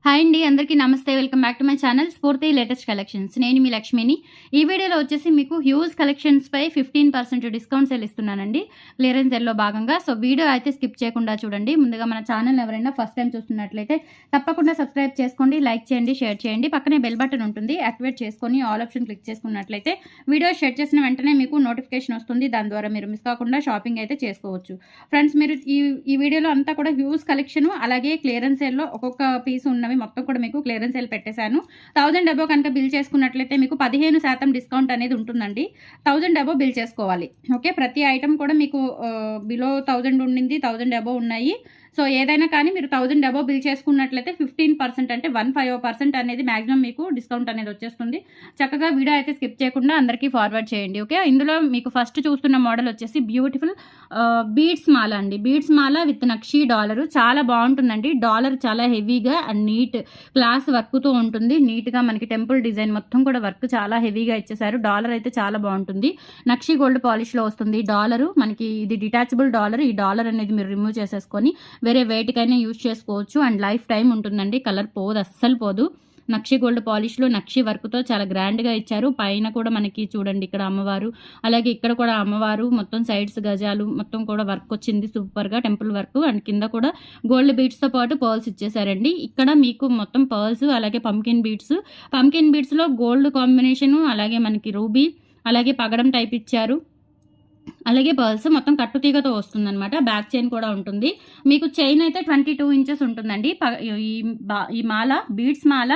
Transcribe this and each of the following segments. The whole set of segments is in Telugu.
హాయ్ అండి, అందరికీ నమస్తే. Welcome back to my channel స్ఫూర్తి లేటెస్ట్ కలెక్షన్స్. నేను మీ లక్ష్మిని. ఈ వీడియోలో వచ్చేసి మీకు హ్యూజ్ కలెక్షన్స్పై 15% డిస్కౌంట్ సేల్ ఇస్తున్నానండి, క్లియరెన్స్ సేల్లో భాగంగా. సో వీడియో అయితే స్కిప్ చేయకుండా చూడండి. ముందుగా మన ఛానల్ ఎవరైనా ఫస్ట్ టైం చూస్తున్నట్లయితే తప్పకుండా సబ్స్క్రైబ్ చేసుకోండి, లైక్ చేయండి, షేర్ చేయండి. పక్కనే బెల్ బటన్ ఉంటుంది, యాక్టివేట్ చేసుకొని ఆల్ ఆప్షన్ క్లిక్ చేసుకున్నట్లయితే వీడియో షేర్ చేసిన వెంటనే మీకు నోటిఫికేషన్ వస్తుంది. దాని ద్వారా మీరు మిస్ కాకుండా షాపింగ్ అయితే చేసుకోవచ్చు. ఫ్రెండ్స్, మీరు ఈ వీడియోలో అంతా కూడా హ్యూజ్ కలెక్షన్ అలాగే క్లియరెన్స్ సేల్లో ఒక్కొక్క పీస్ ఉన్నవి మొత్తం కూడా మీకు క్లియరెన్స్ సేల్ పెట్టేశాను. 1000 అబోవ్ కనుక బిల్ చేసుకున్నట్లయితే మీకు 15% డిస్కౌంట్ అనేది ఉంటుందండి. 1000 అబోవ్ బిల్ చేసుకోవాలి. ఓకే, ప్రతి ఐటమ్ కూడా మీకు బిలో 1000 ఉండింది, 1000 అబోవ్ ఉన్నాయి. సో ఏదైనా కానీ మీరు 1000 అబోవ్ బిల్ చేసుకున్నట్లయితే 15% అంటే 15% అనేది మ్యాక్సిమం మీకు డిస్కౌంట్ అనేది వచ్చేస్తుంది. చక్కగా వీడియో అయితే స్కిప్ చేయకుండా అందరికీ ఫార్వర్డ్ చేయండి. ఓకే, ఇందులో మీకు ఫస్ట్ చూస్తున్న మోడల్ వచ్చేసి బ్యూటిఫుల్ బీడ్స్ మాల అండి. Beads Mala with nakshi dollar చాలా బాగుంటుందండి. డాలర్ చాలా హెవీగా అండ్ నీట్ క్లాస్ వర్క్తో ఉంటుంది. నీట్గా మనకి టెంపుల్ డిజైన్ మొత్తం కూడా వర్క్ చాలా హెవీగా ఇచ్చేసారు. డాలర్ అయితే చాలా బాగుంటుంది. నక్షీ గోల్డ్ పాలిష్లో వస్తుంది డాలరు. మనకి ఇది డిటాచబుల్ డాలర్. ఈ డాలర్ అనేది మీరు రిమూవ్ చేసేసుకొని వేరే వేటికైనా యూజ్ చేసుకోవచ్చు అండ్ లైఫ్ టైం ఉంటుందండి. కలర్ పోదు, అస్సలు పోదు. నక్షి గోల్డ్ పాలిష్లో నక్షి వర్క్తో చాలా గ్రాండ్గా ఇచ్చారు. పైన కూడా మనకి చూడండి, ఇక్కడ అమ్మవారు, అలాగే ఇక్కడ కూడా అమ్మవారు, మొత్తం సైడ్స్ గజాలు మొత్తం కూడా వర్క్ వచ్చింది సూపర్గా, టెంపుల్ వర్క్. అండ్ కింద కూడా గోల్డ్ బీడ్స్తో పాటు పర్ల్స్ ఇచ్చేసారండి. ఇక్కడ మీకు మొత్తం పర్ల్స్ అలాగే పంకిన్ బీడ్స్లో గోల్డ్ కాంబినేషను, అలాగే మనకి రూబీ, అలాగే పగడం టైప్ ఇచ్చారు. అలాగే పర్ల్స్ మొత్తం కట్టుతీగతో వస్తుందన్నమాట. బ్యాక్ చైన్ కూడా ఉంటుంది. మీకు చైన్ అయితే 22 ఇంచెస్ ఉంటుందండి. ఈ మాల బీడ్స్ మాల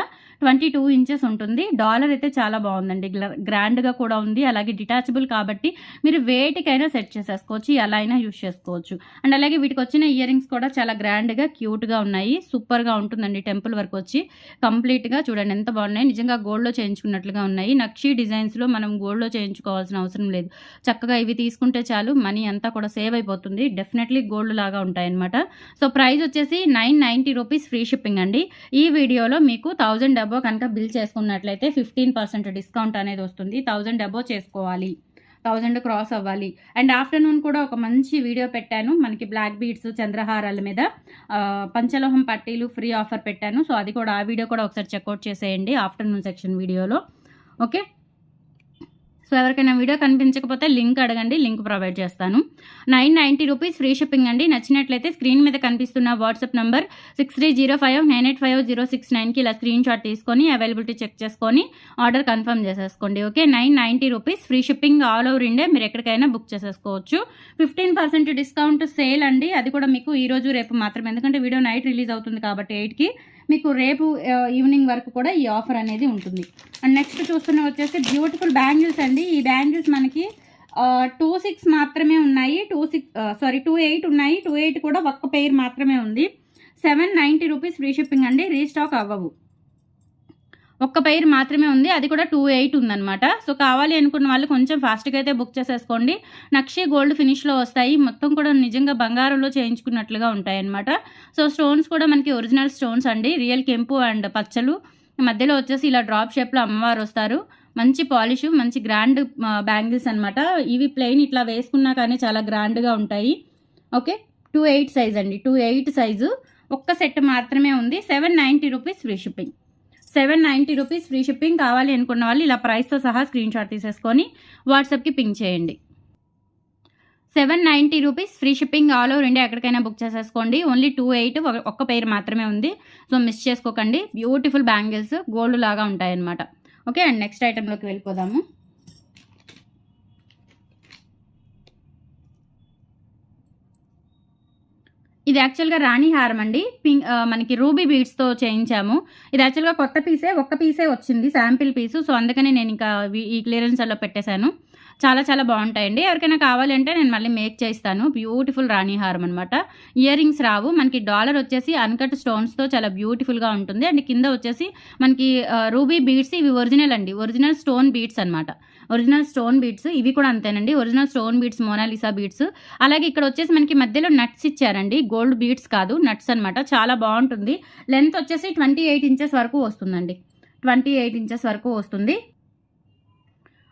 22 ఇంచెస్ ఉంటుంది. డాలర్ అయితే చాలా బాగుందండి, గ్రాండ్గా కూడా ఉంది. అలాగే డిటాచబుల్ కాబట్టి మీరు వేటికైనా సెట్ చేసేసుకోవచ్చు, ఎలా అయినా యూజ్ చేసుకోవచ్చు. అండ్ అలాగే వీటికి వచ్చిన ఇయర్ రింగ్స్ కూడా చాలా గ్రాండ్గా క్యూట్గా ఉన్నాయి. సూపర్గా ఉంటుందండి. టెంపుల్ వర్క్ వచ్చి కంప్లీట్గా చూడండి ఎంత బాగున్నాయి. నిజంగా గోల్డ్లో చేయించుకున్నట్లుగా ఉన్నాయి. నక్షీ డిజైన్స్లో మనం గోల్డ్లో చేయించుకోవాల్సిన అవసరం లేదు. చక్కగా ఇవి తీసుకుంటే చాలు, మనీ అంతా కూడా సేవ్ అయిపోతుంది. డెఫినెట్లీ గోల్డ్ లాగా ఉంటాయన్నమాట. సో ప్రైస్ వచ్చేసి 990 రూపీస్ ఫ్రీ షిప్పింగ్ అండి. ఈ వీడియోలో మీకు 1000 అబోవ్ కనుక బిల్ చేసుకున్నట్లయితే 15% డిస్కౌంట్ అనేది వస్తుంది. 1000 అబోవ్ చేసుకోవాలి, 1000 క్రాస్ అవ్వాలి. అండ్ ఆఫ్టర్నూన్ కూడా ఒక మంచి వీడియో పెట్టాను. మనకి బ్లాక్ బీడ్స్ చంద్రహారాల మీద పంచలోహం పట్టీలు ఫ్రీ ఆఫర్ పెట్టాను. సో అది కూడా, ఆ వీడియో కూడా ఒకసారి చెక్అవుట్ చేసేయండి ఆఫ్టర్నూన్ సెక్షన్ వీడియోలో. ఓకే, సో ఎవరికైనా వీడియో కనిపించకపోతే లింక్ అడగండి, లింక్ ప్రొవైడ్ చేస్తాను. 990 రూపీస్ ఫ్రీ షిప్పింగ్ అండి. నచ్చినట్లయితే స్క్రీన్ మీద కనిపిస్తున్న వాట్సాప్ నంబర్ 6305985069కి ఇలా స్క్రీన్ షాట్ తీసుకొని అవైలబిలిటీ చెక్ చేసుకొని ఆర్డర్ కన్ఫర్మ్ చేసేసుకోండి. Okay, 990 rupees free shipping all over India. మీరు ఎక్కడికైనా బుక్ చేసేసుకోవచ్చు. 15% డిస్కౌంట్ సేల్ అండి. అది కూడా మీకు ఈరోజు రేపు మాత్రమే, ఎందుకంటే వీడియో నైట్ రిలీజ్ అవుతుంది కాబట్టి 8కి. మీకు రేపు ఈవినింగ్ వరకు కూడా ఈ ఆఫర్ అనేది ఉంటుంది. అండ్ నెక్స్ట్ చూస్తున్న వచ్చేసి బ్యూటిఫుల్ బ్యాంగిల్స్ అండి. ఈ బ్యాంగిల్స్ మనకి 26 మాత్రమే ఉన్నాయి, 28 ఉన్నాయి. 28 కూడా ఒక్క పెయిర్ మాత్రమే ఉంది. 790 రూపీస్ ఫ్రీ షిప్పింగ్ అండి. రీస్టాక్ అవ్వవు, ఒక్క పెయిర్ మాత్రమే ఉంది, అది కూడా 28 ఉందన్నమాట. సో కావాలి అనుకున్న వాళ్ళు కొంచెం ఫాస్ట్గా అయితే బుక్ చేసేసుకోండి. నక్షి గోల్డ్ ఫినిష్లో వస్తాయి. మొత్తం కూడా నిజంగా బంగారంలో చేయించుకున్నట్లుగా ఉంటాయి అన్నమాట. సో స్టోన్స్ కూడా మనకి ఒరిజినల్ స్టోన్స్ అండి, రియల్ కెంపు అండ్ పచ్చలు. మధ్యలో వచ్చేసి ఇలా డ్రాప్ షేప్లో అమ్మవారు వస్తారు. మంచి పాలిష్, మంచి గ్రాండ్ బ్యాంగిల్స్ అనమాట. ఇవి ప్లెయిన్ ఇట్లా వేసుకున్నా కానీ చాలా గ్రాండ్గా ఉంటాయి. ఓకే, 28 సైజ్ అండి, 28 సైజు ఒక్క సెట్ మాత్రమే ఉంది. 790 rupees free shipping. 790 rupees free shipping. కావాలి అనుకున్న వాళ్ళు ఇలా ప్రైస్తో సహా స్క్రీన్ షాట్ తీసేసుకొని వాట్సాప్కి పింక్ చేయండి. 790 rupees free shipping all over India. ఎక్కడికైనా బుక్ చేసేసుకోండి. ఓన్లీ 28 ఒక్క పేరు మాత్రమే ఉంది. సో మిస్ చేసుకోకండి. బ్యూటిఫుల్ బ్యాంగిల్స్ గోల్డ్ లాగా ఉంటాయన్నమాట. ఓకే, అండ్ నెక్స్ట్ ఐటెంలోకి వెళ్ళిపోదాము. ఇది యాక్చువల్గా రాణి హారం అండి. మనకి రూబీ బీడ్స్తో చేయించాము. ఇది యాక్చువల్గా కొత్త పీసే, ఒక్క పీసే వచ్చింది, శాంపిల్ పీసు. సో అందుకని నేను ఇంకా ఈ క్లియరెన్స్లో పెట్టేశాను. చాలా చాలా బాగుంటాయండి. ఎవరికైనా కావాలంటే నేను మళ్ళీ మేక్ చేస్తాను. బ్యూటిఫుల్ రాణి హారం అనమాట. ఇయర్ రింగ్స్ రావు మనకి. డాలర్ వచ్చేసి అన్కట్ స్టోన్స్తో చాలా బ్యూటిఫుల్గా ఉంటుంది. అండ్ కింద వచ్చేసి మనకి రూబీ బీడ్స్. ఇవి ఒరిజినల్ అండి, ఒరిజినల్ స్టోన్ బీడ్స్ అనమాట. ఒరిజినల్ స్టోన్ బీడ్స్ ఇవి కూడా అంతేనండి, original stone beads, Mona Lisa beads. అలాగే ఇక్కడ వచ్చేసి మనకి మధ్యలో నట్స్ ఇచ్చారండి, గోల్డ్ బీడ్స్ కాదు, నట్స్ అనమాట. చాలా బాగుంటుంది. లెంత్ వచ్చేసి 28 ఇంచెస్ వరకు వస్తుందండి, 28 ఇంచెస్ వరకు వస్తుంది.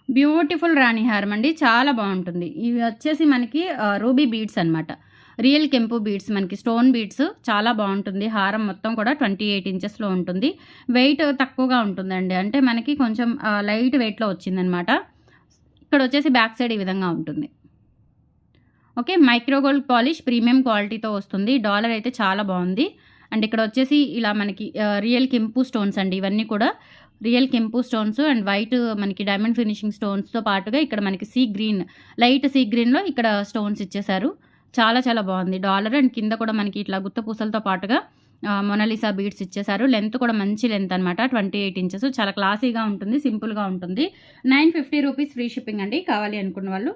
బ్యూటిఫుల్ రాణి హారం అండి, చాలా బాగుంటుంది. ఇవి వచ్చేసి మనకి రూబీ బీడ్స్ అనమాట. రియల్ కెంపు బీడ్స్, మనకి స్టోన్ బీడ్స్ చాలా బాగుంటుంది. హారం మొత్తం కూడా 28 ఇంచెస్లో ఉంటుంది. వెయిట్ తక్కువగా ఉంటుందండి, అంటే మనకి కొంచెం లైట్ వెయిట్లో వచ్చిందనమాట. ఇక్కడ వచ్చేసి బ్యాక్ సైడ్ ఈ విధంగా ఉంటుంది. ఓకే, మైక్రోగోల్డ్ పాలిష్ ప్రీమియం క్వాలిటీతో వస్తుంది. డాలర్ అయితే చాలా బాగుంది. అండ్ ఇక్కడ వచ్చేసి ఇలా మనకి రియల్ కెంపు స్టోన్స్ అండి, ఇవన్నీ కూడా రియల్ కెంపు స్టోన్స్ అండ్ వైట్ మనకి డైమండ్ ఫినిషింగ్ స్టోన్స్తో పాటుగా ఇక్కడ మనకి సీ గ్రీన్, లైట్ సీ గ్రీన్లో ఇక్కడ స్టోన్స్ ఇచ్చేసారు. చాలా చాలా బాగుంది డాలర్. అండ్ కింద కూడా మనకి ఇట్లా గుత్త పూసలతో పాటుగా మొనాలిసా బీడ్స్ ఇచ్చేసారు. లెంత్ కూడా మంచి లెంత్ అనమాట, 28 ఇంచెస్. చాలా క్లాసీగా ఉంటుంది, సింపుల్గా ఉంటుంది. 950 రూపీస్ ఫ్రీ షిప్పింగ్ అండి. కావాలి అనుకున్న వాళ్ళు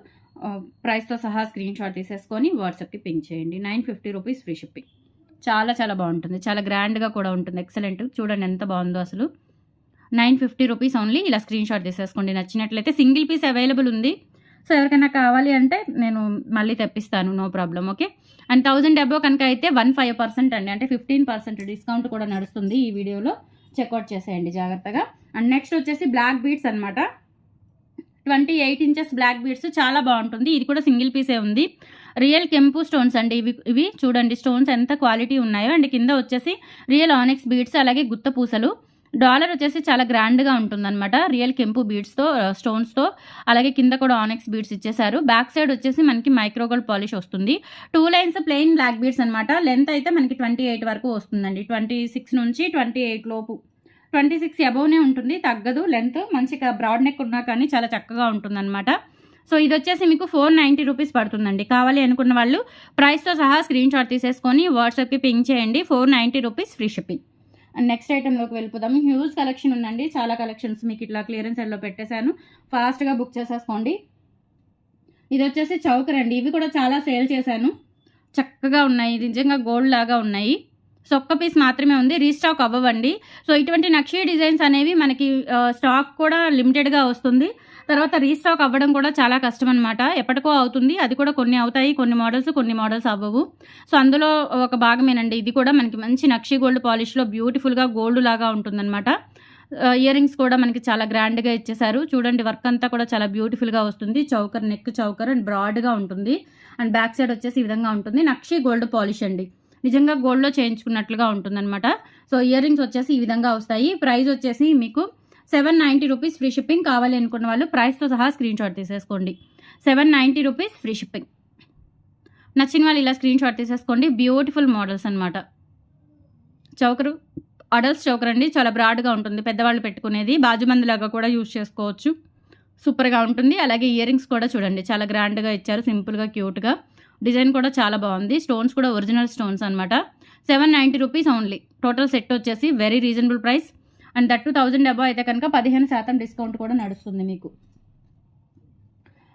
ప్రైస్తో సహా స్క్రీన్ షాట్ తీసేసుకొని వాట్సాప్కి పింక్ చేయండి. 950 రూపీస్ ఫ్రీ షిప్పింగ్. చాలా చాలా బాగుంటుంది, చాలా గ్రాండ్గా కూడా ఉంటుంది. ఎక్సలెంట్, చూడండి ఎంత బాగుందో అసలు. 950 రూపీస్ ఓన్లీ. ఇలా స్క్రీన్ షాట్ తీసేసుకోండి. నచ్చినట్లయితే సింగిల్ పీస్ అవైలబుల్ ఉంది. సో ఎవరికైనా కావాలి అంటే నేను మళ్ళీ తెప్పిస్తాను, no problem. Okay, and 1000 above కనుక అయితే 15% అండి, అంటే 15% డిస్కౌంట్ కూడా నడుస్తుంది. ఈ వీడియోలో చెక్అవుట్ చేసేయండి జాగ్రత్తగా. అండ్ నెక్స్ట్ వచ్చేసి బ్లాక్ బీడ్స్ అనమాట. 28 ఇంచెస్ బ్లాక్ బీడ్స్, చాలా బాగుంటుంది. ఇది కూడా సింగిల్ పీసే ఉంది. రియల్ కెంపు స్టోన్స్ అండి ఇవి చూడండి, స్టోన్స్ ఎంత క్వాలిటీ ఉన్నాయో. అండ్ కింద వచ్చేసి రియల్ ఆనిక్స్ బీడ్స్, అలాగే గుత్త పూసలు. డాలర్ వచ్చేసి చాలా గ్రాండ్గా ఉంటుందన్నమాట, రియల్ కెంపు బీడ్స్తో స్టోన్స్తో. అలాగే కింద కూడా ఆనిక్స్ బీడ్స్ ఇచ్చేసారు. బ్యాక్ సైడ్ వచ్చేసి మనకి మైక్రోగోల్డ్ పాలిష్ వస్తుంది. 2 లైన్స్ ప్లెయిన్ బ్లాక్ బీడ్స్ అనమాట. లెంత్ అయితే మనకి 28 వరకు వస్తుందండి, 26 నుంచి 28 లోపు. 26 అబోవ్నే ఉంటుంది, తగ్గదు. లెంత్ మంచిగా బ్రాడ్ నెక్ ఉన్నా కానీ చాలా చక్కగా ఉంటుందన్నమాట. సో ఇది వచ్చేసి మీకు 490 రూపీస్ పడుతుందండి. కావాలి అనుకున్న వాళ్ళు ప్రైస్తో సహా స్క్రీన్ షాట్ తీసేసుకొని వాట్సాప్కి పింక్ చేయండి. 490 rupees free shipping. And next ఐటెంలోకి వెళ్ళిపోదాము. హ్యూజ్ కలెక్షన్ ఉందండి, చాలా కలెక్షన్స్ మీకు ఇట్లా క్లియరెన్స్ సెల్లో పెట్టేశాను. ఫాస్ట్గా బుక్ చేసేసుకోండి. ఇది వచ్చేసి చౌకర్ అండి, ఇవి కూడా చాలా సేల్ చేశాను. చక్కగా ఉన్నాయి, నిజంగా గోల్డ్ లాగా ఉన్నాయి. సో ఒక్క పీస్ మాత్రమే ఉంది, రీస్టాక్ అవ్వండి. సో ఇటువంటి నక్షీ డిజైన్స్ అనేవి మనకి స్టాక్ కూడా లిమిటెడ్గా వస్తుంది. తర్వాత రీస్టాక్ అవ్వడం కూడా చాలా కష్టం అనమాట, ఎప్పటికో అవుతుంది. అది కూడా కొన్ని అవుతాయి, కొన్ని మోడల్స్ అవ్వవు. సో అందులో ఒక భాగమేనండి ఇది కూడా. మనకి మంచి నక్షీ గోల్డ్ పాలిష్లో బ్యూటిఫుల్గా గోల్డ్ లాగా ఉంటుందన్నమాట. ఇయర్ రింగ్స్ కూడా మనకి చాలా గ్రాండ్గా ఇచ్చేసారు. చూడండి, వర్క్ అంతా కూడా చాలా బ్యూటిఫుల్గా వస్తుంది. చౌకర్, నెక్ చౌకర్ అండ్ బ్రాడ్గా ఉంటుంది. అండ్ బ్యాక్ సైడ్ వచ్చేసి ఈ విధంగా ఉంటుంది. నక్షీ గోల్డ్ పాలిష్ అండి, నిజంగా గోల్డ్లో చేయించుకున్నట్లుగా ఉంటుందన్నమాట. సో ఇయర్ రింగ్స్ వచ్చేసి ఈ విధంగా వస్తాయి. ప్రైస్ వచ్చేసి మీకు 790 రూపీస్ ఫ్రీ షిప్పింగ్. కావాలి అనుకున్న వాళ్ళు ప్రైస్తో సహా స్క్రీన్ షాట్ తీసేసుకోండి. 790 రూపీస్ ఫ్రీ షిప్పింగ్. నచ్చిన వాళ్ళు ఇలా స్క్రీన్ షాట్ తీసేసుకోండి. బ్యూటిఫుల్ మోడల్స్ అనమాట. చౌకరు అడల్ట్స్ చౌకర్ అండి, చాలా బ్రాడ్గా ఉంటుంది, పెద్దవాళ్ళు పెట్టుకునేది. బాజుబందులాగా కూడా యూజ్ చేసుకోవచ్చు, సూపర్గా ఉంటుంది. అలాగే ఇయర్ రింగ్స్ కూడా చూడండి, చాలా గ్రాండ్గా ఇచ్చారు, సింపుల్గా క్యూట్గా. డిజైన్ కూడా చాలా బాగుంది. స్టోన్స్ కూడా ఒరిజినల్ స్టోన్స్ అనమాట. 790 రూపీస్ ఓన్లీ. టోటల్ సెట్ వచ్చేసి very reasonable price. And that 1000 above అయితే కనుక 15% డిస్కౌంట్ కూడా నడుస్తుంది మీకు.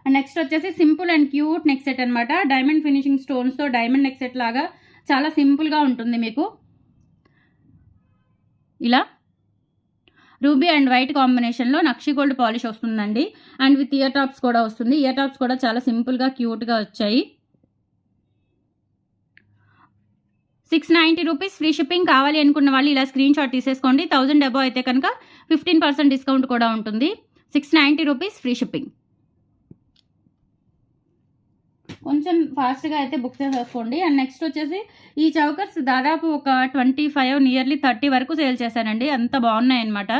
అండ్ నెక్స్ట్ వచ్చేసి simple and cute neck set అనమాట. డైమండ్ ఫినిషింగ్ స్టోన్స్తో డైమండ్ నెక్ సెట్ లాగా చాలా సింపుల్గా ఉంటుంది మీకు. ఇలా రూబీ అండ్ వైట్ కాంబినేషన్లో నక్షీ గోల్డ్ పాలిష్ వస్తుందండి. అండ్ విత్ ఇయర్ టాప్స్ కూడా వస్తుంది. ఇయర్ టాప్స్ కూడా చాలా సింపుల్గా క్యూట్గా వచ్చాయి. 690 రూపీస్ ఫ్రీ షిప్పింగ్. కావాలి అనుకున్న వాళ్ళు ఇలా స్క్రీన్ షాట్ తీసేసుకోండి. 1000 అబోవ్ అయితే కనుక 15% డిస్కౌంట్ కూడా ఉంటుంది. 690 రూపీస్ ఫ్రీ షిప్పింగ్. కొంచెం ఫాస్ట్గా అయితే బుక్ చేసేసుకోండి. అండ్ నెక్స్ట్ వచ్చేసి ఈ చౌకర్స్ దాదాపు ఒక 25 నియర్లీ 30 వరకు సేల్ చేశానండి, అంత బాగున్నాయి అనమాట.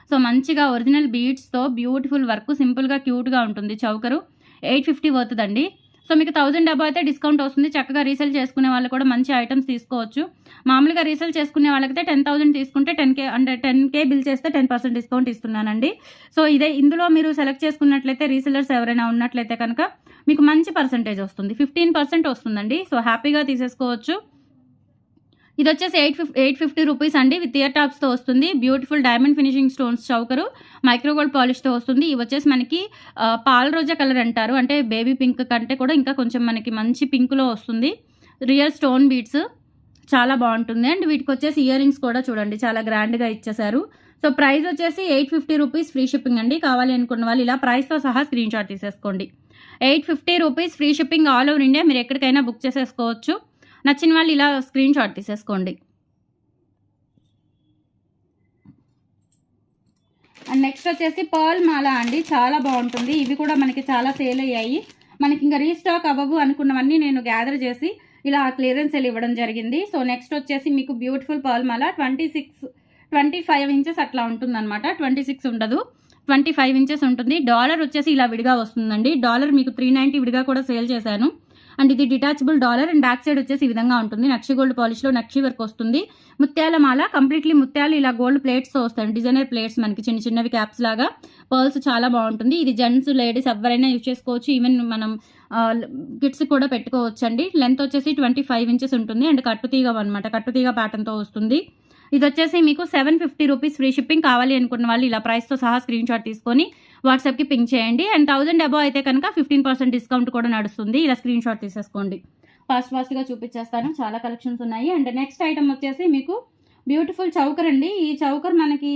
సో మంచిగా ఒరిజినల్ బీడ్స్తో బ్యూటిఫుల్ వర్క్, సింపుల్గా క్యూట్గా ఉంటుంది. చౌకరు 850 అవుతుందండి. సో మీకు 1000 అబోవ్ అయితే డిస్కౌంట్ వస్తుంది. చక్కగా రీసేల్ చేసుకునే వాళ్ళు కూడా మంచి ఐటమ్స్ తీసుకోవచ్చు. మామూలుగా రీసేల్ చేసుకునే వాళ్ళకైతే 10,000 తీసుకుంటే 10K బిల్ చేస్తే 10% డిస్కౌంట్ ఇస్తున్నానండి. సో ఇందులో మీరు సెలెక్ట్ చేసుకున్నట్లయితే రీసెలర్స్ ఎవరైనా ఉన్నట్లయితే కనుక మీకు మంచి పర్సంటేజ్ వస్తుంది, 15% వస్తుందండి. సో హ్యాపీగా తీసేసుకోవచ్చు. ఇది వచ్చేసి 850 రూపీస్ అండి, విత్ ఇయర్ టాప్స్తో వస్తుంది. Beautiful diamond finishing stones choker, micro gold పాలిష్తో వస్తుంది. ఇవి వచ్చేసి మనకి పాల్ రోజా కలర్ అంటారు, అంటే బేబీ పింక్ కంటే కూడా ఇంకా కొంచెం మనకి మంచి పింక్లో వస్తుంది. రియల్ స్టోన్ బీడ్స్ చాలా బాగుంటుంది. అండ్ వీటికి వచ్చేసి ఇయర్ రింగ్స్ కూడా చూడండి, చాలా గ్రాండ్గా ఇచ్చేసారు. సో ప్రైస్ వచ్చేసి 850 రూపీస్ ఫ్రీ షిప్పింగ్ అండి. కావాలి అనుకున్న వాళ్ళు ఇలా ప్రైస్తో సహా స్క్రీన్ షాట్ తీసేసుకోండి. 850 rupees free shipping. All over India మీరు ఎక్కడికైనా బుక్ చేసేసుకోవచ్చు. నచ్చిన వాళ్ళు ఇలా స్క్రీన్ షాట్ తీసేసుకోండి. అండ్ నెక్స్ట్ వచ్చేసి పర్ల్ మాల అండి, చాలా బాగుంటుంది. ఇవి కూడా మనకి చాలా సేల్ అయ్యాయి. మనకి ఇంకా రీస్టాక్ అవ్వవు అనుకున్నవన్నీ నేను గ్యాదర్ చేసి ఇలా క్లియరెన్స్ సేల్ ఇవ్వడం జరిగింది. సో నెక్స్ట్ వచ్చేసి మీకు బ్యూటిఫుల్ పర్ల్ మాల 25 ఇంచెస్ అట్లా ఉంటుందన్నమాట. 26 ఉండదు, 25 ఇంచెస్ ఉంటుంది. డాలర్ వచ్చేసి ఇలా విడిగా వస్తుందండి. డాలర్ మీకు 390 విడిగా కూడా సేల్ చేశాను. అండ్ ఇది detachable dollar and back side వచ్చేసి ఈ విధంగా ఉంటుంది. నక్షి గోల్డ్ పాలిష్లో నక్షి వర్క్ వస్తుంది. ముత్యాల మాల కంప్లీట్లీ ముత్యాలు ఇలా గోల్డ్ ప్లేట్స్తో వస్తాయి. డిజైనర్ ప్లేట్స్ మనకి చిన్న చిన్నవి క్యాప్స్ లాగా. పర్ల్స్ చాలా బాగుంటుంది. ఇది జెంట్స్ లేడీస్ ఎవరైనా యూజ్ చేసుకోవచ్చు. ఈవెన్ మనం కిడ్స్ కూడా పెట్టుకోవచ్చు అండి. లెంత్ వచ్చేసి 25 ఇంచెస్ ఉంటుంది అండ్ కట్టుతీగ అనమాట. కట్టుతీగ ప్యాటర్న్తో వస్తుంది. ఇది వచ్చేసి మీకు 750 రూపీస్ ఫ్రీ షిప్పింగ్. కావాలి అనుకున్న వాళ్ళు ఇలా ప్రైస్తో సహా స్క్రీన్ షాట్ తీసుకొని వాట్సాప్కి పింక్ చేయండి. అండ్ 1000 అబౌవ్ అయితే కనుక 15% డిస్కౌంట్ కూడా నడుస్తుంది. ఇలా స్క్రీన్ షాట్ తీసేసుకోండి. ఫాస్ట్గా చూపించేస్తాను. చాలా కలెక్షన్స్ ఉన్నాయి. అండ్ నెక్స్ట్ ఐటమ్ వచ్చేసి మీకు బ్యూటిఫుల్ చౌకర్ అండి. ఈ చౌకర్ మనకి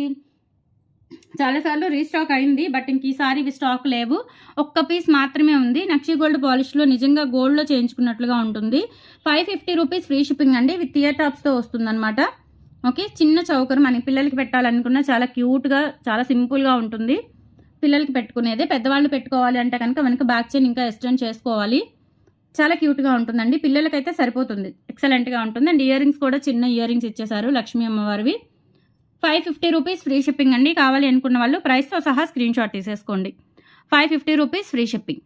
చాలాసార్లు రీస్టాక్ అయింది, బట్ ఇంక ఈసారి ఇవి స్టాక్ లేవు. ఒక్క పీస్ మాత్రమే ఉంది. నక్షి గోల్డ్ పాలిష్లో నిజంగా గోల్డ్లో చేయించుకున్నట్లుగా ఉంటుంది. 550 రూపీస్ ఫ్రీ షిప్పింగ్ అండి. విత్ ఇయర్ టాప్స్తో వస్తుంది అనమాట. ఓకే, చిన్న చౌకర్ మనకి పిల్లలకి పెట్టాలనుకున్నా చాలా క్యూట్గా చాలా సింపుల్గా ఉంటుంది. పిల్లలకి పెట్టుకునేదే. పెద్దవాళ్ళు పెట్టుకోవాలి అంటే కనుక వెనక బ్యాక్ చైన్ ఇంకా ఎక్స్టెండ్ చేసుకోవాలి. చాలా క్యూట్గా ఉంటుందండి. పిల్లలకైతే సరిపోతుంది, ఎక్సలెంట్గా ఉంటుంది. అండ్ ఇయర్ రింగ్స్ కూడా చిన్న ఇయర్ రింగ్స్ ఇచ్చేసారు లక్ష్మీ అమ్మవారివి. 550 రూపీస్ ఫ్రీ షిప్పింగ్ అండి. కావాలి అనుకున్న వాళ్ళు ప్రైస్తో సహా స్క్రీన్ షాట్ తీసేసుకోండి. 550 రూపీస్ ఫ్రీ షిప్పింగ్.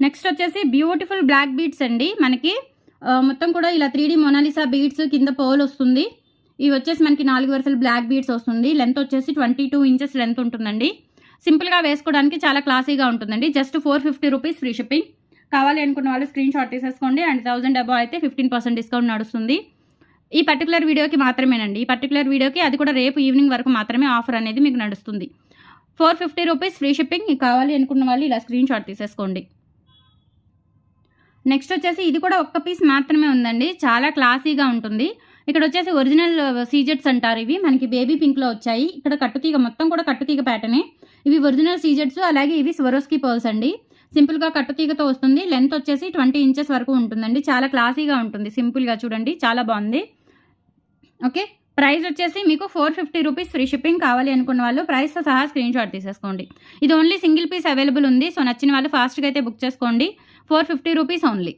నెక్స్ట్ వచ్చేసి బ్యూటిఫుల్ బ్లాక్ బీడ్స్ అండి. మనకి మొత్తం కూడా ఇలా 3D మొనాలిసా బీడ్స్, కింద పర్ల్ వస్తుంది. ఇవి వచ్చేసి మనకి 4 వరుసలు బ్లాక్ బీడ్స్ వస్తుంది. లెంత్ వచ్చేసి 22 ఇంచెస్ లెంత్ ఉంటుందండి. సింపుల్గా వేసుకోవడానికి చాలా క్లాసీగా ఉంటుందండి. Just 450 rupees free shipping. కావాలి అనుకున్న వాళ్ళు స్క్రీన్ షాట్ తీసేసుకోండి. అండ్ 1000 అబౌవ్ అయితే 15% డిస్కౌంట్ నడుస్తుంది. ఈ పర్టికులర్ వీడియోకి మాత్రమేనండి. ఈ పర్టికులర్ వీడియోకి, అది కూడా రేపు ఈవినింగ్ వరకు మాత్రమే ఆఫర్ అనేది మీకు నడుస్తుంది. 450 రూపీస్ ఫ్రీ షిప్పింగ్. కావాలి అనుకున్న వాళ్ళు ఇలా స్క్రీన్ షాట్ తీసేసుకోండి. నెక్స్ట్ వచ్చేసి ఇది కూడా ఒక్క పీస్ మాత్రమే ఉందండి. చాలా క్లాసీగా ఉంటుంది. ఇక్కడ వచ్చేసి ఒరిజినల్ సీజెట్స్ అంటారు. ఇవి మనకి బేబీ పింక్లో వచ్చాయి. ఇక్కడ కట్టుతీగ, మొత్తం కూడా కట్టుతీగ ప్యాటర్నే. ఇవి ఒరిజినల్ సీజెట్స్. అలాగే ఇవి స్వరోస్కీ పర్ల్స్ అండి. సింపుల్గా కట్టుతీగతో వస్తుంది. లెంత్ వచ్చేసి 20 ఇంచెస్ వరకు ఉంటుందండి. చాలా క్లాసీగా ఉంటుంది. సింపుల్గా చూడండి, చాలా బాగుంది. ఓకే, ప్రైస్ వచ్చేసి మీకు 450 రూపీస్ ఫ్రీ షిప్పింగ్. కావాలి అనుకున్న వాళ్ళు ప్రైస్తో సహా స్క్రీన్ షాట్ తీసేసుకోండి. ఇది ఓన్లీ సింగిల్ పీస్ అవైలబుల్ ఉంది. సో నచ్చిన వాళ్ళు ఫాస్ట్గా అయితే బుక్ చేసుకోండి. 450 రూపీస్ ఓన్లీ.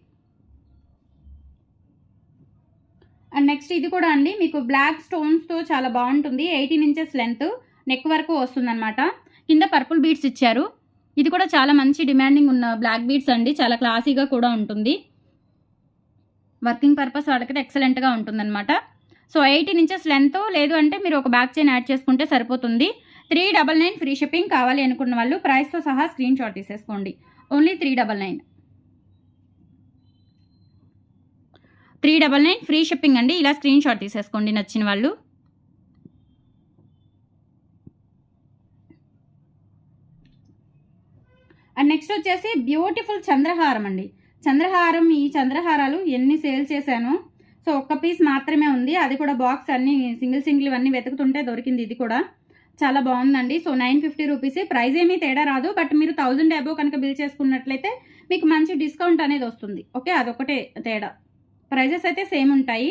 అండ్ నెక్స్ట్ ఇది కూడా అండి మీకు బ్లాక్ స్టోన్స్తో చాలా బాగుంటుంది. 18 ఇంచెస్ లెంత్, నెక్ వరకు వస్తుందన్నమాట. కింద పర్పుల్ బీడ్స్ ఇచ్చారు. ఇది కూడా చాలా మంచి డిమాండింగ్ ఉన్న బ్లాక్ బీడ్స్ అండి. చాలా క్లాసీగా కూడా ఉంటుంది. వర్కింగ్ పర్పస్ వాడికైతే ఎక్సలెంట్గా ఉంటుందన్నమాట. సో 18 ఇంచెస్ లెంత్, లేదు అంటే మీరు ఒక బ్యాక్ చైన్ యాడ్ చేసుకుంటే సరిపోతుంది. 399 ఫ్రీ షిప్పింగ్. కావాలి అనుకున్న వాళ్ళు ప్రైస్తో సహా స్క్రీన్ షాట్ తీసేసుకోండి. ఓన్లీ 399. 399 ఫ్రీ షిప్పింగ్ అండి. ఇలా స్క్రీన్ షాట్ తీసేసుకోండి నచ్చిన వాళ్ళు. అండ్ నెక్స్ట్ వచ్చేసి బ్యూటిఫుల్ చంద్రహారం అండి. చంద్రహారం, ఈ చంద్రహారాలు ఎన్ని సేల్ చేశాను. సో ఒక్క పీస్ మాత్రమే ఉంది. అది కూడా బాక్స్ అన్ని సింగిల్ ఇవన్నీ వెతుకుతుంటే దొరికింది. ఇది కూడా చాలా బాగుందండి. So 950 rupees. ప్రైస్ ఏమీ తేడా రాదు, బట్ మీరు 1000 అబోవ్ కనుక బిల్ చేసుకున్నట్లయితే మీకు మంచి డిస్కౌంట్ అనేది వస్తుంది. ఓకే, అదొకటే తేడా. ప్రైజెస్ అయితే సేమ్ ఉంటాయి.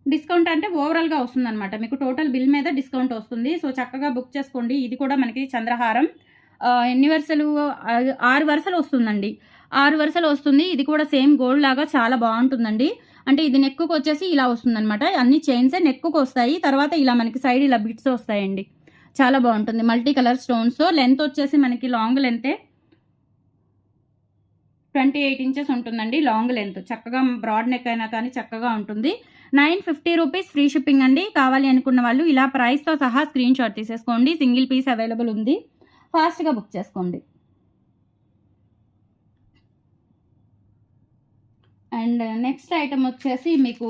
డిస్కౌంట్ అంటే ఓవరాల్గా వస్తుంది అనమాట. మీకు టోటల్ బిల్ మీద డిస్కౌంట్ వస్తుంది. సో చక్కగా బుక్ చేసుకోండి. ఇది కూడా మనకి చంద్రహారం ఎన్ని వరుసలు, 6 వరుసలు వస్తుందండి. 6 వరుసలు వస్తుంది. ఇది కూడా సేమ్ గోల్డ్ లాగా చాలా బాగుంటుందండి. అంటే ఇది నెక్కు వచ్చేసి ఇలా వస్తుందన్నమాట. అన్ని చైన్స్ నెక్కు వస్తాయి. తర్వాత ఇలా మనకి సైడ్ ఇలా బిట్స్ వస్తాయండి. చాలా బాగుంటుంది. Multi colour stones. లెంత్ వచ్చేసి మనకి లాంగ్ లెంతే 28 ఇంచెస్ ఉంటుందండి లాంగ్ లెంత్. చక్కగా బ్రాడ్ నెక్ అయినా కానీ చక్కగా ఉంటుంది. 950 రూపీస్ ఫ్రీ షిప్పింగ్ అండి. కావాలి అనుకున్న వాళ్ళు ఇలా ప్రైస్తో సహా స్క్రీన్ షాట్ తీసేసుకోండి. సింగిల్ పీస్ అవైలబుల్ ఉంది. ఫాస్ట్గా బుక్ చేసుకోండి. అండ్ నెక్స్ట్ ఐటమ్ వచ్చేసి మీకు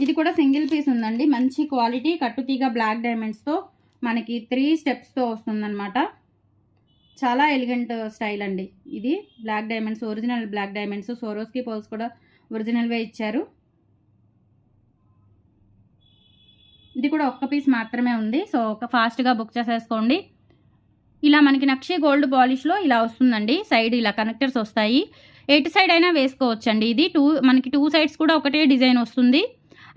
ఇది కూడా సింగిల్ పీస్ ఉందండి. మంచి క్వాలిటీ కట్టుతీగ బ్లాక్ డైమండ్స్తో మనకి 3 స్టెప్స్తో వస్తుందన్నమాట. చాలా ఎలిగెంట్ స్టైల్ అండి. ఇది black diamonds, original black diamonds. Swarovski pearls కూడా ఒరిజినల్వే ఇచ్చారు. ఇది కూడా ఒక్క పీస్ మాత్రమే ఉంది. సో ఫాస్ట్గా బుక్ చేసేసుకోండి. ఇలా మనకి నక్షి గోల్డ్ పాలిష్లో ఇలా వస్తుందండి. సైడ్ ఇలా కనెక్టర్స్ వస్తాయి. ఎటు సైడ్ అయినా వేసుకోవచ్చండి. ఇది మనకి 2 సైడ్స్ కూడా ఒకటే డిజైన్ వస్తుంది.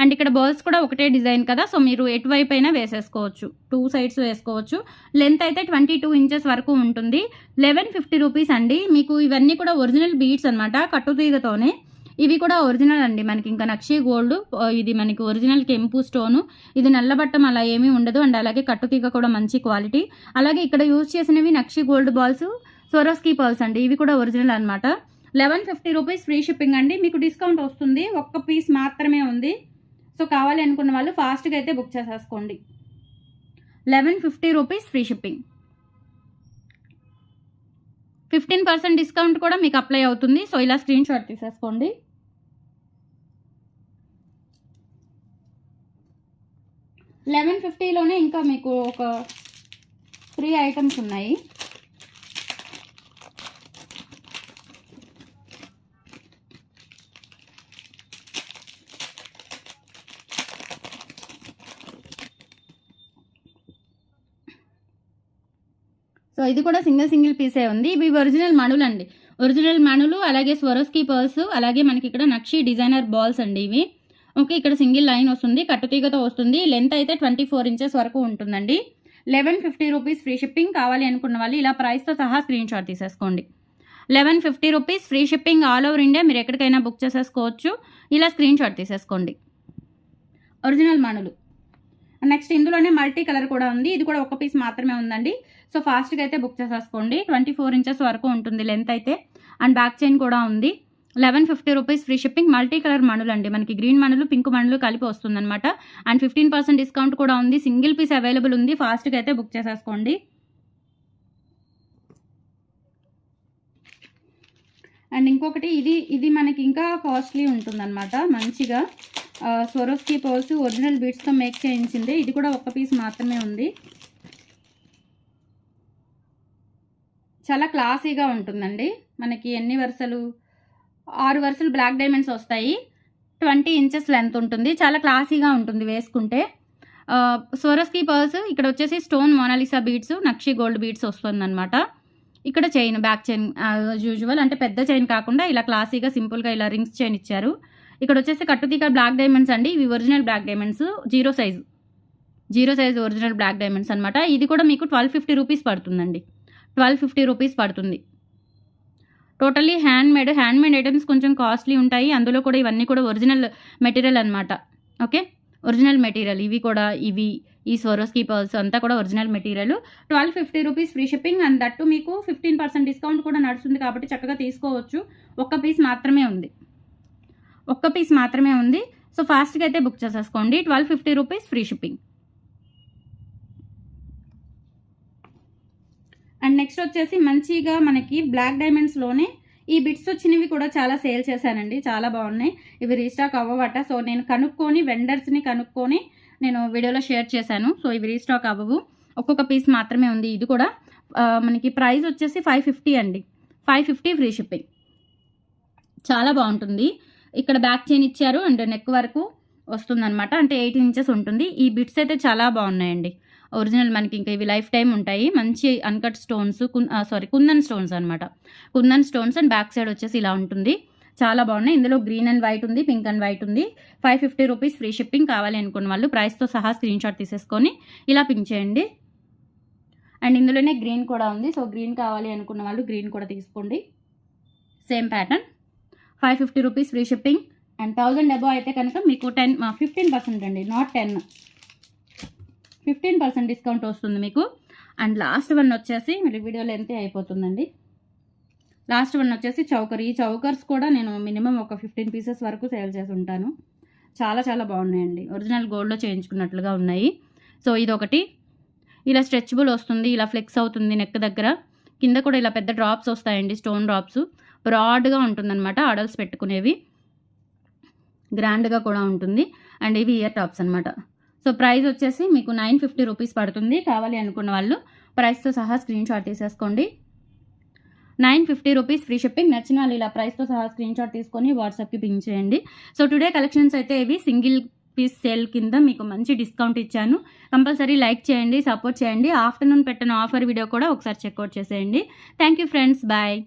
అండ్ ఇక్కడ బాల్స్ కూడా ఒకటే డిజైన్ కదా, సో మీరు ఎటువైపు అయినా వేసేసుకోవచ్చు, 2 సైడ్స్ వేసుకోవచ్చు. లెంత్ అయితే 22 ఇంచెస్ వరకు ఉంటుంది. 1150 రూపీస్ అండి. మీకు ఇవన్నీ కూడా ఒరిజినల్ బీడ్స్ అనమాట, కట్టుతీగతోనే. ఇవి కూడా ఒరిజినల్ అండి. మనకి ఇంకా నక్షి గోల్డ్, ఇది మనకి ఒరిజినల్ కెంపు స్టోను. ఇది నల్లబట్టం అలా ఏమీ ఉండదు. అండ్ అలాగే కట్టుతీగ కూడా మంచి క్వాలిటీ. అలాగే ఇక్కడ యూజ్ చేసినవి నక్షి గోల్డ్ బాల్స్, స్వరోస్కీ పర్ల్స్ అండి. ఇవి కూడా ఒరిజినల్ అనమాట. 1150 రూపీస్ ఫ్రీ షిప్పింగ్ అండి. మీకు డిస్కౌంట్ వస్తుంది, ఒక్క పీస్ మాత్రమే ఉంది. సో కావాలి అనుకున్న వాళ్ళు ఫాస్ట్గా అయితే బుక్ చేసేసుకోండి. 1150 రూపీస్ ఫ్రీ షిప్పింగ్. 15% డిస్కౌంట్ కూడా మీకు అప్లై అవుతుంది. సో ఇలా స్క్రీన్ షాట్ తీసేసుకోండి. 1150లోనే ఇంకా మీకు ఒక 3 ఐటమ్స్ ఉన్నాయి. సో ఇది కూడా సింగిల్ పీసే ఉంది. ఇవి ఒరిజినల్ మణులు అండి. ఒరిజినల్ మణులు, అలాగే స్వరోస్కీ పర్ల్స్, అలాగే మనకి ఇక్కడ నక్షి డిజైనర్ బాల్స్ అండి ఇవి. ఓకే, ఇక్కడ సింగిల్ లైన్ వస్తుంది, కట్టుతీగతో వస్తుంది. లెంత్ అయితే 24 ఇంచెస్ వరకు ఉంటుందండి. 1150 రూపీస్ ఫ్రీ షిప్పింగ్. కావాలి అనుకున్న వాళ్ళు ఇలా ప్రైస్తో సహా స్క్రీన్ షాట్ తీసేసుకోండి. 1150 rupees free shipping. All over India మీరు ఎక్కడికైనా బుక్ చేసేసుకోవచ్చు. ఇలా స్క్రీన్ షాట్ తీసేసుకోండి. ఒరిజినల్ మణులు. నెక్స్ట్ ఇందులోనే మల్టీ కలర్ కూడా ఉంది. ఇది కూడా ఒక పీస్ మాత్రమే ఉందండి. సో ఫాస్ట్గా అయితే బుక్ చేసేసుకోండి. 24 ఇంచెస్ వరకు ఉంటుంది లెంత్ అయితే. అండ్ బ్యాక్ చైన్ కూడా ఉంది. 1150 rupees free shipping. Multi colour మణులు అండి. మనకి గ్రీన్ మణులు, పింక్ మణులు కలిపి వస్తుందన్నమాట. అండ్ 15% డిస్కౌంట్ కూడా ఉంది. సింగిల్ పీస్ అవైలబుల్ ఉంది. ఫాస్ట్గా అయితే బుక్ చేసేసుకోండి. అండ్ ఇంకొకటి ఇది మనకి ఇంకా కాస్ట్లీ ఉంటుందన్నమాట. మంచిగా స్వరోస్కీ పర్ల్స్ ఒరిజినల్ బీడ్స్తో మేక్ చేయించింది. ఇది కూడా ఒక్క పీస్ మాత్రమే ఉంది. చాలా క్లాసీగా ఉంటుందండి. మనకి ఎన్ని వరుసలు, 6 వరుసలు బ్లాక్ డైమండ్స్ వస్తాయి. 20 ఇంచెస్ లెంత్ ఉంటుంది. చాలా క్లాసీగా ఉంటుంది వేసుకుంటే. స్వరోస్కీ పర్ల్స్ ఇక్కడ వచ్చేసి స్టోన్ మోనాలిసా బీడ్స్, నక్షి గోల్డ్ బీడ్స్ వస్తుందన్నమాట. ఇక్కడ చైన్, బ్యాక్ చైన్ యూజువల్, అంటే పెద్ద చైన్ కాకుండా ఇలా క్లాసీగా సింపుల్గా ఇలా రింగ్స్ చైన్ ఇచ్చారు. ఇక్కడ వచ్చేసి కట్టుతీగ బ్లాక్ డైమండ్స్ అండి. ఇవి original black diamonds, zero size original black diamonds అనమాట. ఇది కూడా మీకు 1250 రూపీస్ పడుతుందండి. 1250 రూపీస్ పడుతుంది. టోటల్లీ హ్యాండ్మేడ్ ఐటమ్స్ కొంచెం కాస్ట్లీ ఉంటాయి. అందులో కూడా ఇవన్నీ కూడా ఒరిజినల్ మెటీరియల్ అనమాట. Okay, original material. ఈ స్వరోస్కీ పర్ల్స్ అంతా కూడా original material. 1250 rupees free shipping. And that మీకు 15% డిస్కౌంట్ కూడా నడుస్తుంది కాబట్టి చక్కగా తీసుకోవచ్చు. ఒక్క పీస్ మాత్రమే ఉంది. సో ఫాస్ట్గా అయితే బుక్ చేసేసుకోండి. 1250 rupees free shipping. And next వచ్చేసి మంచిగా మనకి బ్లాక్ డైమండ్స్లోనే ఈ బిట్స్ వచ్చినవి కూడా చాలా సేల్ చేశానండి. చాలా బాగున్నాయి. ఇవి రీస్టాక్ అవ్వవట. సో నేను వెండర్స్ని కనుక్కొని నేను వీడియోలో షేర్ చేశాను. సో ఇవి రీస్టాక్ అవ్వవు. ఒక్కొక్క పీస్ మాత్రమే ఉంది. ఇది కూడా మనకి ప్రైస్ వచ్చేసి 550 అండి. 550 ఫ్రీ షిప్పింగ్. చాలా బాగుంటుంది. ఇక్కడ బ్యాక్ చైన్ ఇచ్చారు అండ్ నెక్ వరకు వస్తుందన్నమాట. అంటే 8 ఇంచెస్ ఉంటుంది. ఈ బిట్స్ అయితే చాలా బాగున్నాయండి. ఒరిజినల్ మనకి ఇంకా ఇవి లైఫ్ టైం ఉంటాయి. మంచి అన్కట్ స్టోన్స్, కుందన్ స్టోన్స్ అనమాట. Kundan stones and back side వచ్చేసి ఇలా ఉంటుంది. చాలా బాగున్నాయి. ఇందులో గ్రీన్ అండ్ వైట్ ఉంది, పింక్ అండ్ వైట్ ఉంది. 550 రూపీస్ ఫ్రీ షిప్పింగ్. కావాలి అనుకున్న వాళ్ళు ప్రైస్తో సహా స్క్రీన్ షాట్ తీసేసుకొని ఇలా పింక్ చేయండి. అండ్ ఇందులోనే గ్రీన్ కూడా ఉంది. సో గ్రీన్ కావాలి అనుకున్న వాళ్ళు గ్రీన్ కూడా తీసుకోండి. Same pattern. 550 rupees free shipping. And 1000 above అయితే కనుక మీకు 15% అండి, నాట్ 10, 15% డిస్కౌంట్ వస్తుంది మీకు. అండ్ లాస్ట్ వన్ వచ్చేసి మీరు వీడియోలో ఎంతే అయిపోతుందండి. లాస్ట్ వన్ వచ్చేసి చౌకర్. ఈ చౌకర్స్ కూడా నేను మినిమం ఒక 15 పీసెస్ వరకు సేల్ చేసి ఉంటాను. చాలా చాలా బాగున్నాయండి. ఒరిజినల్ గోల్డ్లో చేయించుకున్నట్లుగా ఉన్నాయి. సో ఇదొకటి ఇలా స్ట్రెచబుల్ వస్తుంది, ఇలా ఫ్లెక్స్ అవుతుంది నెక్ దగ్గర. కింద కూడా ఇలా పెద్ద డ్రాప్స్ వస్తాయండి, స్టోన్ డ్రాప్స్. బ్రాడ్గా ఉంటుందన్నమాట. ఆడల్స్ పెట్టుకునేవి. గ్రాండ్గా కూడా ఉంటుంది. అండ్ ఇవి ఇయర్ టాప్స్ అనమాట. సో ప్రైస్ వచ్చేసి మీకు 950 రూపీస్ పడుతుంది. కావాలి అనుకున్న వాళ్ళు ప్రైస్తో సహా స్క్రీన్ షాట్ తీసేసుకోండి. 950 రూపీస్ ఫ్రీ షిప్పింగ్. నచ్చిన వాళ్ళు ఇలా ప్రైస్తో సహా స్క్రీన్ షాట్ తీసుకొని వాట్సాప్కి పింక్ చేయండి. సో టుడే కలెక్షన్స్ అయితే ఇవి సింగిల్ పీస్ సేల్ కింద మీకు మంచి డిస్కౌంట్ ఇచ్చాను. కంపల్సరీ లైక్ చేయండి, సపోర్ట్ చేయండి. ఆఫ్టర్నూన్ పెట్టిన ఆఫర్ వీడియో కూడా ఒకసారి చెక్అవుట్ చేసేయండి. Thank you friends, bye.